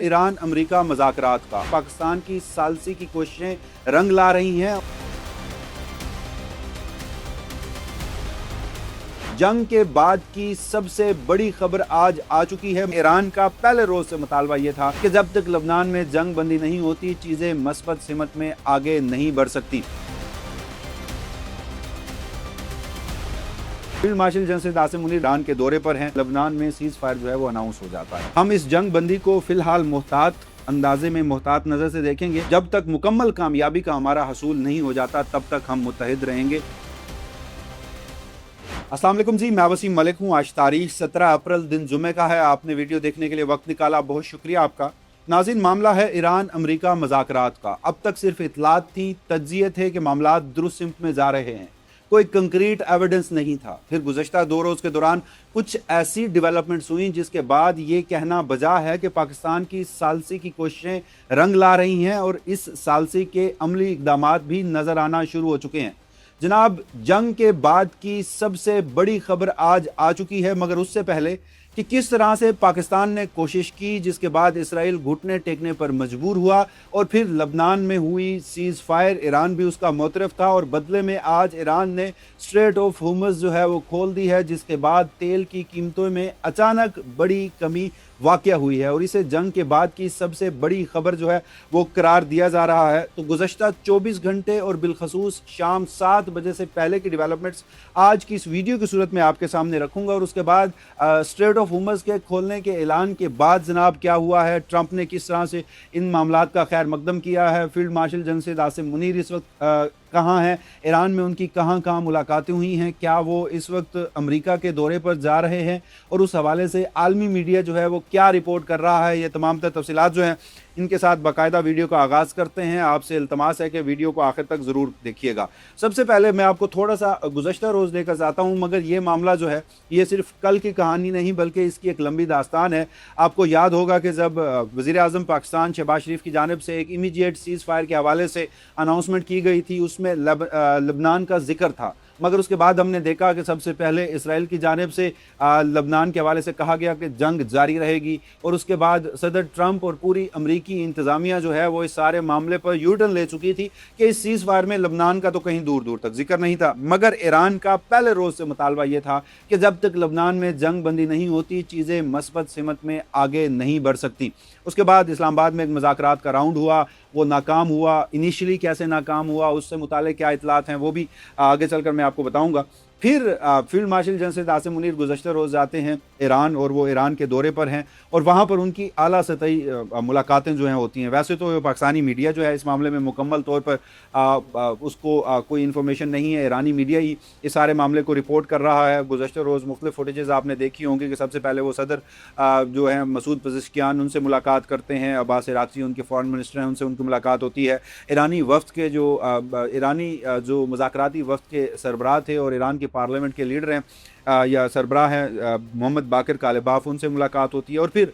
Iran America मुज़ाकरात का पाकिस्तान की सालसी की कोशिशें रंग ला रही हैं। जंग के बाद की सबसे बड़ी खबर आज आ चुकी है। ईरान का पहले रोज से मुतालबा ये था कि जब तक लबनान में जंग बंदी नहीं होती चीजें मस्बत सिमत में आगे नहीं बढ़ सकती। Field marshal general Asim Munir Iran के दौरे पर हैं। लबनान में सीज फायर जो है वो अनाउंस हो जाता है। हम इस जंग बंदी को फिलहाल मुहतात अंदाजे में मुहतात नजर से देखेंगे। जब तक मुकम्मल कामयाबी का हमारा हसूल नहीं हो जाता तब तक हम मुत्तहिद रहेंगे। अस्सलाम वालेकुम जी, मैं वसीम मलिक हूँ। आज तारीख 17 अप्रैल दिन जुमे का है। आपने वीडियो देखने के लिए वक्त निकाला, बहुत शुक्रिया आपका। नाज़रीन, मामला है ईरान अमेरिका मुज़ाकरात का। अब तक सिर्फ इतलात थी, तज्जिए थे कि मामला दुरुस्त सिमत में जा रहे हैं, कोई कंक्रीट एविडेंस नहीं था। फिर गुज़श्ता 2 रोज़ के दौरान कुछ ऐसी डेवलपमेंट्स हुई जिसके बाद ये कहना बजा है कि पाकिस्तान की सालसी की कोशिशें रंग ला रही हैं और इस सालसी के अमली इक़दामात भी नज़र आना शुरू हो चुके हैं। जनाब, जंग के बाद की सबसे बड़ी खबर आज आ चुकी है, मगर उससे पहले कि किस तरह से पाकिस्तान ने कोशिश की, जिसके बाद इसराइल घुटने टेकने पर मजबूर हुआ और फिर लबनान में हुई सीज़ फायर। ईरान भी उसका मोतरफ था और बदले में आज ईरान ने स्ट्रेट ऑफ हुर्मुज़ जो है वो खोल दी है, जिसके बाद तेल की कीमतों में अचानक बड़ी कमी वाक़या हुई है और इसे जंग के बाद की सबसे बड़ी खबर जो है वो करार दिया जा रहा है। तो गुज़श्ता 24 घंटे और बिलखसूस शाम 7 बजे से पहले की डेवलपमेंट्स आज की इस वीडियो की सूरत में आपके सामने रखूंगा और उसके बाद स्ट्रेट ऑफ हुर्मुज़ के खोलने के ऐलान के बाद जनाब क्या हुआ है, ट्रंप ने किस तरह से इन मामलात का खैर मकदम किया है, field marshal general Asim Munir इस वक्त कहाँ हैं, ईरान में उनकी कहाँ मुलाकातें हुई हैं, क्या वो इस वक्त अमेरिका के दौरे पर जा रहे हैं और उस हवाले से आलमी मीडिया जो है वो क्या रिपोर्ट कर रहा है, ये तमाम तफसीलात जो हैं इनके साथ बाकायदा वीडियो का आगाज़ करते हैं। आपसे इल्तमास है कि वीडियो को आखिर तक ज़रूर देखिएगा। सबसे पहले मैं आपको थोड़ा सा गुज़श्ता रोज़ लेकर जाता हूँ, मगर ये मामला जो है ये सिर्फ कल की कहानी नहीं बल्कि इसकी एक लंबी दास्तान है। आपको याद होगा कि जब वज़ीर आज़म पाकिस्तान शहबाज शरीफ की जानिब से एक इमीडिएट सीज़ फायर के हवाले से अनाउंसमेंट की गई थी, उसमें लबनान का जिक्र था, मगर उसके बाद हमने देखा कि सबसे पहले इसराइल की जानिब से लबनान के हवाले से कहा गया कि जंग जारी रहेगी और उसके बाद सदर ट्रंप और पूरी अमरीकी इंतज़ामिया जो है वो इस सारे मामले पर यू टर्न ले चुकी थी कि इस सीज़ फायर में लबनान का तो कहीं दूर दूर तक जिक्र नहीं था। मगर ईरान का पहले रोज़ से मुतालबा ये था कि जब तक लबनान में जंग बंदी नहीं होती चीज़ें मस्बत सिमत में आगे नहीं बढ़ सकती। उसके बाद इस्लामाबाद में एक मुज़ाकरात का राउंड हुआ, वो नाकाम हुआ। इनिशियली कैसे नाकाम हुआ, उससे मुताल्लिक़ क्या इतलात हैं वो भी आगे चलकर मैं आपको बताऊंगा। फिर field marshal general Asim Munir गुज़श्ता रोज़ जाते हैं ईरान और वो ईरान के दौरे पर हैं और वहाँ पर उनकी आला सतही मुलाकातें जो हैं होती हैं। वैसे तो पाकिस्तानी मीडिया जो है इस मामले में मुकम्मल तौर पर उसको कोई इन्फॉर्मेशन नहीं है, ईरानी मीडिया ही इस सारे मामले को रिपोर्ट कर रहा है। गुज़श्ता रोज़ मुख्तलिफ फुटेजेस आपने देखी होंगी कि सबसे पहले वो सदर जो है मसूद पज़ेश्कियान उनसे मुलाकात करते हैं, अब्बास इराक़ची उनके फॉरेन मिनिस्टर हैं, उनसे उनकी मुलाकात होती है। ईरानी वफ़द के जो मुज़ाकराती वफ़द के सरबराह थे और ईरान के पार्लियामेंट के लीडर हैं या सरबराह हैं मोहम्मद बाकिर कालिबाफ, उनसे मुलाकात होती है। और फिर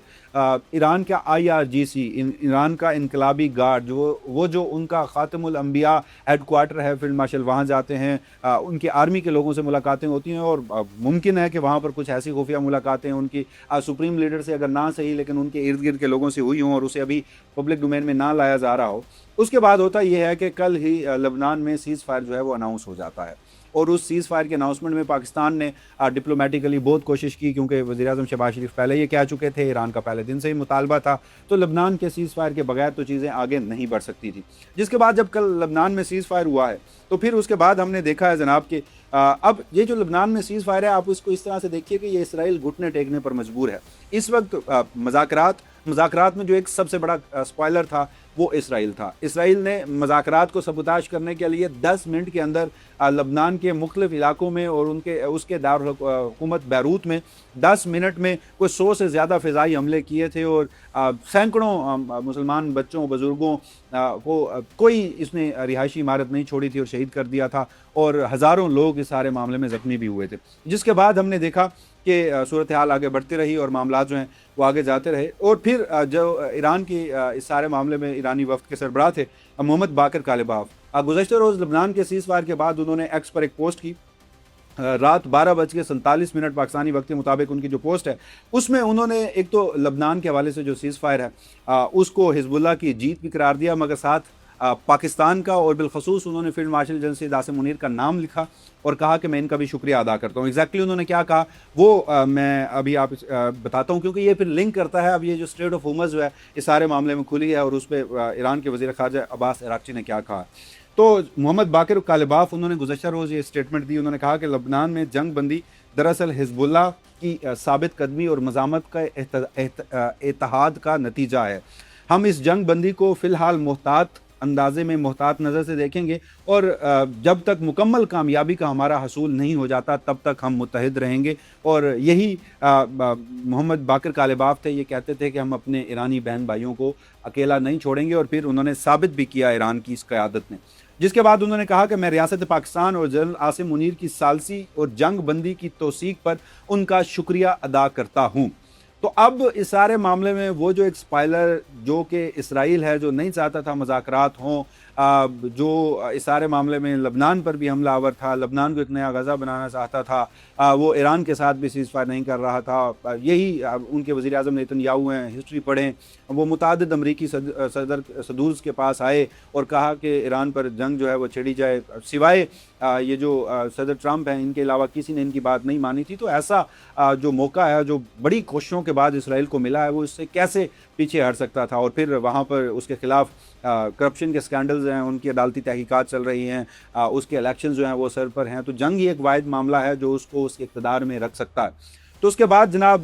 ईरान का IRGC ईरान का इनकलाबी गार्ड जो उनका ख़ातमुल अंबिया हेडक्वार्टर है फील्ड मार्शल, वहाँ जाते हैं, उनके आर्मी के लोगों से मुलाकातें होती हैं और मुमकिन है कि वहाँ पर कुछ ऐसी खुफिया मुलाकातें उनकी सुप्रीम लीडर से अगर ना सही लेकिन उनके इर्द गिर्द के लोगों से हुई हों और उसे अभी पब्लिक डोमेन में ना लाया जा रहा हो। उसके बाद होता यह है कि कल ही लबनान में सीज़ फायर जो है वो अनाउंस हो जाता है और उस सीज़ फायर के अनाउंसमेंट में पाकिस्तान ने डिप्लोमेटिकली बहुत कोशिश की, क्योंकि वज़ीर आज़म शहबाज शरीफ पहले ये कह चुके थे, ईरान का पहले दिन से ही मुतालबा था, तो लबनान के सीज़ फायर के बगैर तो चीज़ें आगे नहीं बढ़ सकती थी। जिसके बाद जब कल लबनान में सीज़ फायर हुआ है तो फिर उसके बाद हमने देखा है जनाब कि अब ये जो लबनान में सीज़ फायर है आप उसको इस तरह से देखिए कि ये इसराइल घुटने टेकने पर मजबूर है। इस वक्त मुज़ाकरात में जो एक सबसे बड़ा स्पॉइलर था वो इसराइल था। इसराइल ने मुज़ाकरात को सबूताज करने के लिए 10 मिनट के अंदर लबनान के मुख्तलिफ इलाकों में और उसके दारुल हुकूमत बैरूत में 10 मिनट में कोई 100 से ज़्यादा फ़िज़ाई हमले किए थे और सैकड़ों मुसलमान बच्चों बुज़ुर्गों को कोई इसने रिहायशी इमारत नहीं छोड़ी थी और शहीद कर दिया था और हज़ारों लोग इस सारे मामले में ज़ख्मी भी हुए थे। जिसके बाद हमने देखा कि सूरत हाल आगे बढ़ती रही और मामला जो हैं वो आगे जाते रहे और फिर जो ईरान की इस सारे मामले में ईरानी वफ़द के सरबराह थे मोहम्मद बाकिर कालिबाफ, गुज़श्ता रोज़ लबनान के सीज़ फायर के बाद उन्होंने एक्स पर एक पोस्ट की रात 12:47 पाकिस्तानी वक्त के मुताबिक उनकी जो पोस्ट है उसमें उन्होंने एक तो लबनान के हवाले से जो सीज़ फायर है उसको हिजबुल्लाह की जीत भी करार दिया, मगर साथ पाकिस्तान का और बिलखसूस उन्होंने field marshal general Syed Asim Munir का नाम लिखा और कहा कि मैं इनका भी शुक्रिया अदा करता हूँ। एग्जैक्टली उन्होंने क्या कहा वो मैं अभी आप बताता हूँ, क्योंकि ये फिर लिंक करता है अब ये जो स्ट्रेट ऑफ होर्मुज़ जो है इस सारे मामले में खुली है और उस पर ईरान के वज़ीर ख़ारजा अब्बास अराग़ची ने क्या कहा। तो मोहम्मद बाकिर कालिबाफ उन्होंने गुज़श्ता रोज़ ये स्टेटमेंट दी। उन्होंने कहा कि लबनान में जंग बंदी दरअसल हिजबुल्लाह की साबित कदमी और मज़ामत का इत्तेहाद का नतीजा है। हम इस जंग बंदी को फ़िलहाल मोहतात अंदाजे में मोहतात नज़र से देखेंगे और जब तक मुकम्मल कामयाबी का हमारा हसूल नहीं हो जाता तब तक हम मुत्तहिद रहेंगे। और यही मोहम्मद बाकिर कालिबाफ थे, ये कहते थे कि हम अपने ईरानी बहन भाइयों को अकेला नहीं छोड़ेंगे और फिर उन्होंने साबित भी किया ईरान की इस क़यादत ने। जिसके बाद उन्होंने कहा कि मैं रियासत पाकिस्तान और जनरल आसिम मुनीर की सालसी और जंग बंदी की तौसीक पर उनका शुक्रिया अदा करता हूँ। तो अब इस सारे मामले में वो जो एक स्पाइलर जो कि इसराइल है, जो नहीं चाहता था मुज़ाकरात हों, जो इस सारे मामले में लबनान पर भी हमलावर था, लबनान को एक नया गज़ा बनाना चाहता था, वो ईरान के साथ भी सीज़ फायर नहीं कर रहा था। यही उनके वज़ीर आज़म नेतन्याहू हैं, हिस्ट्री पढ़ें, वो मुतादिद अमरीकी सदूर्स के पास आए और कहा कि ईरान पर जंग जो है वो छेड़ी जाए, सिवाय ये जो सदर ट्रंप हैं इनके अलावा किसी ने इनकी बात नहीं मानी थी। तो ऐसा जो मौका है जो बड़ी कोशिशों के बाद इसराइल को मिला है वो इससे कैसे पीछे हट सकता था। और फिर वहाँ पर उसके खिलाफ करप्शन के स्कैंडल्स हैं, उनकी अदालती तहकीकात चल रही हैं, उसके इलेक्शन जो हैं वो सर पर हैं। तो जंग ही एक वाहिद मामला है जो उसको उसके इक़्तिदार में रख सकता है। तो उसके बाद जनाब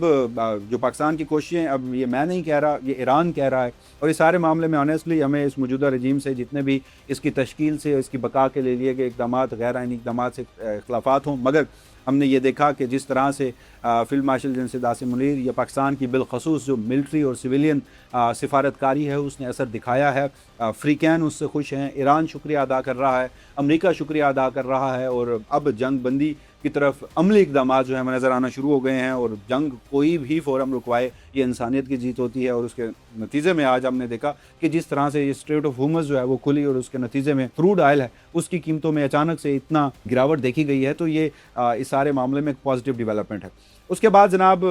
जो पाकिस्तान की कोशिशें, अब ये मैं नहीं कह रहा, ये ईरान कह रहा है, और इस सारे मामले में ऑनेस्टली हमें इस मौजूदा रजीम से जितने भी इसकी तश्कील से इसकी बका के लिए गए इक़दाम गैर आइनी इक़दाम से इख्लाफात हों, मगर हमने ये देखा कि जिस तरह से field marshal general Syed Asim Munir या पाकिस्तान की बिलखसूस जो मिलिट्री और सिविलियन सिफारतकारी है उसने असर दिखाया है। अफ्रीकैन उससे खुश हैं, ईरान शुक्रिया अदा कर रहा है, अमेरिका शुक्रिया अदा कर रहा है, और अब जंग बंदी की तरफ अमली इक़दाम जो हैं नज़र आना शुरू हो गए हैं। और जंग कोई भी फ़ोरम रुकवाए ये इंसानियत की जीत होती है। और उसके नतीजे में आज हमने देखा कि जिस तरह से ये स्ट्रेट ऑफ होर्मुज़ जो है वो खुली और उसके नतीजे में क्रूड ऑयल है उसकी कीमतों में अचानक से इतना गिरावट देखी गई है, तो ये इस सारे मामले में एक पॉजिटिव डेवलपमेंट है। उसके बाद जनाब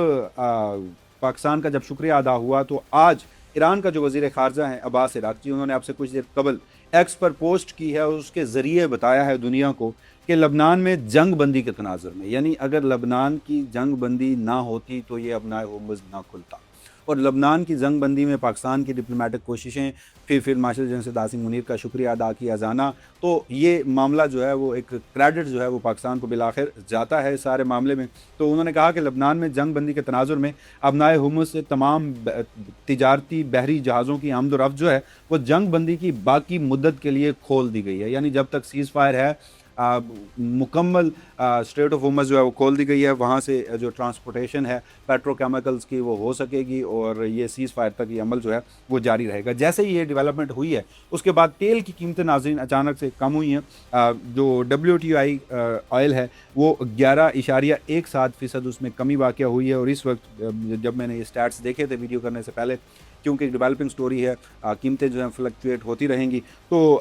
पाकिस्तान का जब शुक्रिया अदा हुआ तो आज ईरान का जो वज़ीर ख़ारजा हैं अब्बास अराग़ची, उन्होंने आपसे कुछ देर कबल एक्स पर पोस्ट की है और उसके ज़रिए बताया है दुनिया को कि लबनान में जंग बंदी के तनाज़ुर में, यानी अगर लबनान की जंग बंदी ना होती तो ये अपना होर्मुज़ ना खुलता। और लबनान की जंग बंदी में पाकिस्तान की डिप्लोमेटिक कोशिशें, फिर field marshal general Syed Asim Munir का शुक्रिया अदा किया जाना, तो ये मामला जो है वो एक क्रेडिट जो है वो पाकिस्तान को बिलाखिर जाता है इस सारे मामले में। तो उन्होंने कहा कि लबनान में जंग बंदी के तनाजुर में अपनाए होर्मुज़ से तमाम तिजारती बहरी जहाज़ों की आमद और रफ्त जो है वो जंग बंदी की बाकी मुद्दत के लिए खोल दी गई है। यानी जब तक सीज़ फायर है मुकम्मल स्ट्रेट ऑफ होर्मुज़ जो है वो खोल दी गई है, वहाँ से जो ट्रांसपोर्टेशन है पेट्रोकेमिकल्स की वो हो सकेगी और ये सीज़ फायर तक ये अमल जो है वो जारी रहेगा। जैसे ही ये डेवलपमेंट हुई है उसके बाद तेल की कीमतें नाज़रीन अचानक से कम हुई हैं। जो WTI ऑयल है वो 11.17% उसमें कमी वाक़या हुई है। और इस वक्त जब मैंने ये स्टैट्स देखे थे वीडियो करने से पहले, क्योंकि डेवलपिंग स्टोरी है, कीमतें जो हैं फ्लक्चुएट होती रहेंगी, तो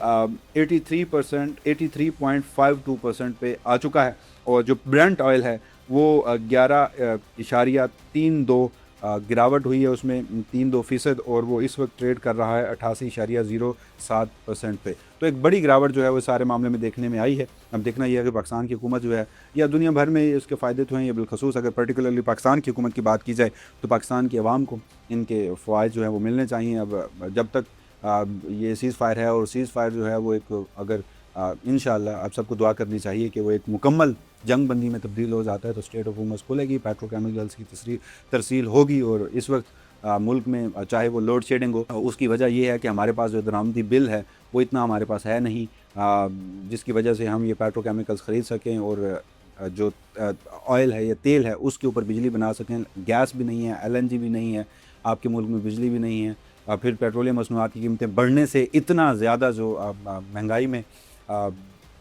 83.52% पे आ चुका है। और जो ब्रेंट ऑयल है वो 11.32 गिरावट हुई है उसमें 3.2%, और वो इस वक्त ट्रेड कर रहा है 88.07% पे। तो एक बड़ी गिरावट जो है वो सारे मामले में देखने में आई है। अब देखना यह है कि पाकिस्तान की हुकूमत जो है या दुनिया भर में इसके फ़ायदे तो हैं, या बिलखसूस अगर पर्टिकुलरली पाकिस्तान की हुकूमत की बात की जाए तो पाकिस्तान की आवाम को इनके फ़वाइद जो है वो मिलने चाहिए। अब जब तक ये सीज़ फायर है, और सीज़ फायर जो है वो एक अगर इंशाअल्लाह आप सबको दुआ करनी चाहिए कि वो एक मुकम्मल जंग बंदी में तब्दील हो जाता है तो स्टेट ऑफ होर्मुज़ खुलेगी, पेट्रोकेमिकल्स की तरसील होगी। और इस वक्त मुल्क में चाहे वो लोड शेडिंग हो, उसकी वजह ये है कि हमारे पास जो दरामदी बिल है वो इतना हमारे पास है नहीं, जिसकी वजह से हम ये पेट्रोकेमिकल्स ख़रीद सकें और जो ऑयल है या तेल है उसके ऊपर बिजली बना सकें। गैस भी नहीं है, LNG भी नहीं है, आपके मुल्क में बिजली भी नहीं है। फिर पेट्रोलियम मसनूआत की कीमतें बढ़ने से इतना ज़्यादा जो महंगाई में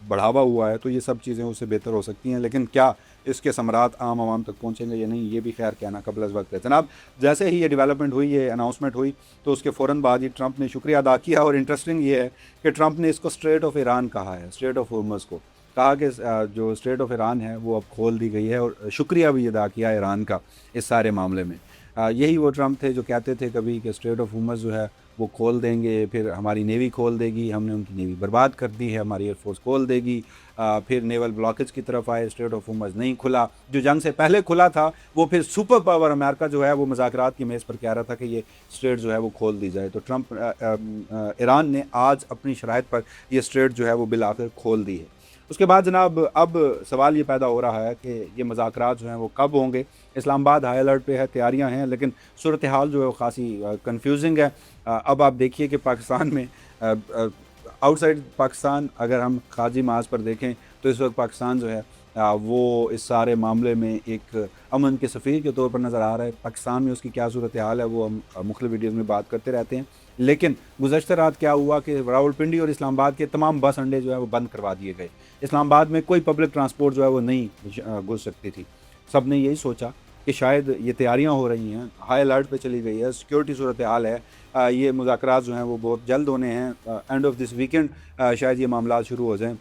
बढ़ावा हुआ है, तो ये सब चीज़ें उससे बेहतर हो सकती हैं। लेकिन क्या इसके समरात आम आवाम तक पहुँचेंगे या नहीं, ये भी खैर कहना कबल अज़ वक्त है। जनाब जैसे ही ये डेवलपमेंट हुई, ये अनाउंसमेंट हुई, तो उसके फ़ौरन बाद ही ट्रंप ने शुक्रिया अदा किया। और इंटरेस्टिंग ये है कि ट्रंप ने इसको स्ट्रेट ऑफ ईरान कहा है, स्ट्रेट ऑफ होर्मुज़ को। کہا کہ جو اسٹریٹ آف ایران ہے وہ اب کھول دی گئی ہے، اور شکریہ بھی ادا کیا ایران کا اس سارے معاملے میں۔ یہی وہ ٹرمپ تھے جو کہتے تھے کبھی کہ اسٹریٹ آف ہارمز جو ہے وہ کھول دیں گے، پھر ہماری نیوی کھول دے گی، ہم نے ان کی نیوی برباد کر دی ہے، ہماری ایئر فورس کھول دے گی، پھر نیول بلاکیج کی طرف آئے، اسٹریٹ آف ہارمز نہیں کھلا، جو جنگ سے پہلے کھلا تھا وہ پھر سپر پاور امریکہ جو ہے وہ مذاکرات کی میز پر کہہ رہا تھا کہ یہ اسٹریٹ جو ہے وہ کھول دی جائے، تو ٹرمپ ایران نے آج اپنی شرائط پر یہ اسٹریٹ جو ہے وہ بالآخر کھول دی ہے۔ اس کے بعد جناب اب سوال یہ پیدا ہو رہا ہے کہ یہ مذاکرات جو ہیں وہ کب ہوں گے۔ اسلام آباد ہائی الرٹ پہ ہے، تیاریاں ہیں، لیکن صورتحال جو ہے وہ خاصی کنفیوزنگ ہے۔ اب آپ دیکھیے کہ پاکستان میں آؤٹ سائڈ پاکستان اگر ہم خارجی محاذ پر دیکھیں تو اس وقت پاکستان جو ہے وہ اس سارے معاملے میں ایک امن کے سفیر کے طور پر نظر آ رہا ہے۔ پاکستان میں اس کی کیا صورتحال ہے وہ ہم مختلف ویڈیوز میں بات کرتے رہتے ہیں، لیکن گزشتہ رات کیا ہوا کہ راولپنڈی اور اسلام آباد کے تمام بس اڈے جو ہے وہ بند کروا دیے گئے۔ اسلام آباد میں کوئی پبلک ٹرانسپورٹ جو ہے وہ نہیں گھس سکتی تھی۔ سب نے یہی سوچا کہ شاید یہ تیاریاں ہو رہی ہیں، ہائی الرٹ پہ چلی گئی ہے، سیکیورٹی صورتحال ہے، یہ مذاکرات جو ہیں وہ بہت جلد ہونے ہیں، اینڈ آف دس ویکنڈ شاید یہ معاملات شروع ہو جائیں۔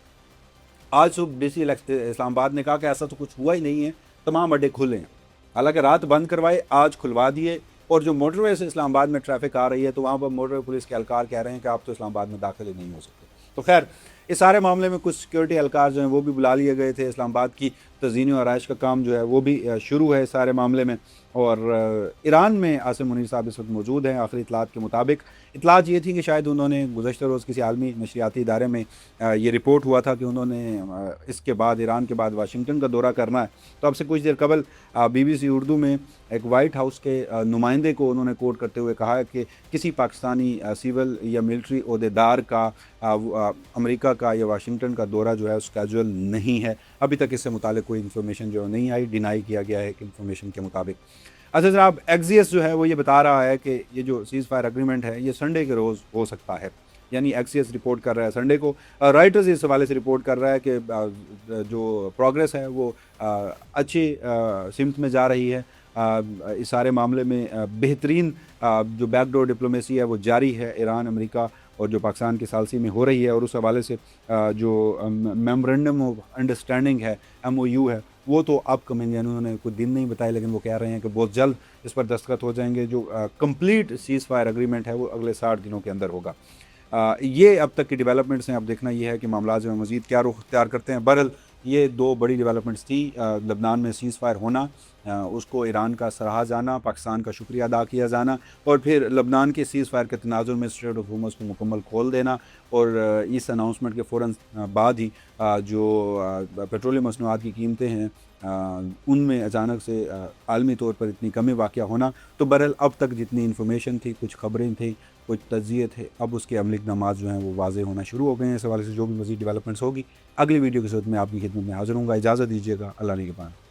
آج صبح ڈی سی اسلام آباد نے کہا کہ ایسا تو کچھ ہوا ہی نہیں ہے، تمام اڈے کھلے ہیں، حالانکہ رات بند کروائے، آج کھلوا دیے، اور جو موٹر وے سے اسلام آباد میں ٹریفک آ رہی ہے تو وہاں پر موٹر وے پولیس کے اہلکار کہہ رہے ہیں کہ آپ تو اسلام آباد میں داخل ہی نہیں ہو سکتے۔ تو خیر اس سارے معاملے میں کچھ سیکیورٹی اہلکار جو ہیں وہ بھی بلا لیے گئے تھے، اسلام آباد کی تزئین و آرائش کا کام جو ہے وہ بھی شروع ہے اس سارے معاملے میں، اور ایران میں عاصم منیر صاحب اس وقت موجود ہیں۔ آخری اطلاعات کے مطابق اطلاعات یہ تھی کہ شاید انہوں نے گزشتہ روز کسی عالمی نشریاتی ادارے میں یہ رپورٹ ہوا تھا کہ انہوں نے اس کے بعد ایران کے بعد واشنگٹن کا دورہ کرنا ہے، تو اب سے کچھ دیر قبل BBC اردو میں ایک وائٹ ہاؤس کے نمائندے کو انہوں نے کوٹ کرتے ہوئے کہا کہ کسی پاکستانی سیول یا ملٹری عہدیدار کا امریکہ کا یا واشنگٹن کا دورہ جو ہے اس کیجول نہیں ہے۔ ابھی تک اس سے متعلق کوئی انفارمیشن جو نہیں آئی، ڈینائی کیا گیا ہے کہ انفارمیشن کے مطابق۔ اچھا جناب، ایکزیس جو ہے وہ یہ بتا رہا ہے کہ یہ جو سیز فائر اگریمنٹ ہے یہ سنڈے کے روز ہو سکتا ہے، یعنی ایکسیس رپورٹ کر رہا ہے سنڈے کو۔ رائٹرز اس حوالے سے رپورٹ کر رہا ہے کہ جو پروگریس ہے وہ اچھی سمت میں جا رہی ہے، اس سارے معاملے میں بہترین جو بیک ڈور ڈپلومیسی ہے وہ جاری ہے ایران، امریکہ اور جو پاکستان کی ثالثی میں ہو رہی ہے، اور اس حوالے سے جو میمورنڈم آف انڈرسٹینڈنگ ہے، MOU ہے، وہ تو اپ کمنگ ہے، انہوں نے کوئی دن نہیں بتائے لیکن وہ کہہ رہے ہیں کہ بہت جلد اس پر دستخط ہو جائیں گے۔ جو کمپلیٹ سیز فائر اگریمنٹ ہے وہ اگلے 60 دنوں کے اندر ہوگا۔ یہ اب تک کی ڈیولپمنٹس ہیں، اب دیکھنا یہ ہے کہ معاملات جو مزید کیا رخ اختیار کرتے ہیں۔ بہرحال یہ دو بڑی ڈیولپمنٹس تھی، لبنان میں سیز فائر ہونا، اس کو ایران کا سراہا جانا، پاکستان کا شکریہ ادا کیا جانا، اور پھر لبنان کے سیز فائر کے تناظر میں اسٹریٹ آف ہارمز کو مکمل کھول دینا، اور اس اناؤنسمنٹ کے فوراً بعد ہی جو پیٹرولیم مصنوعات کی قیمتیں ہیں ان میں اچانک سے عالمی طور پر اتنی کمی واقع ہونا۔ تو بہرحال اب تک جتنی انفارمیشن تھی، کچھ خبریں تھیں، کچھ تجزیے تھے، اب اس کے عملی اقدامات جو ہیں وہ واضح ہونا شروع ہو گئے ہیں۔ اس حوالے سے جو بھی مزید ڈیولپمنٹس ہوگی اگلی ویڈیو کے صورت میں آپ کی خدمت میں حاضر ہوں گا۔ اجازت دیجیے گا، اللہ نگہبان۔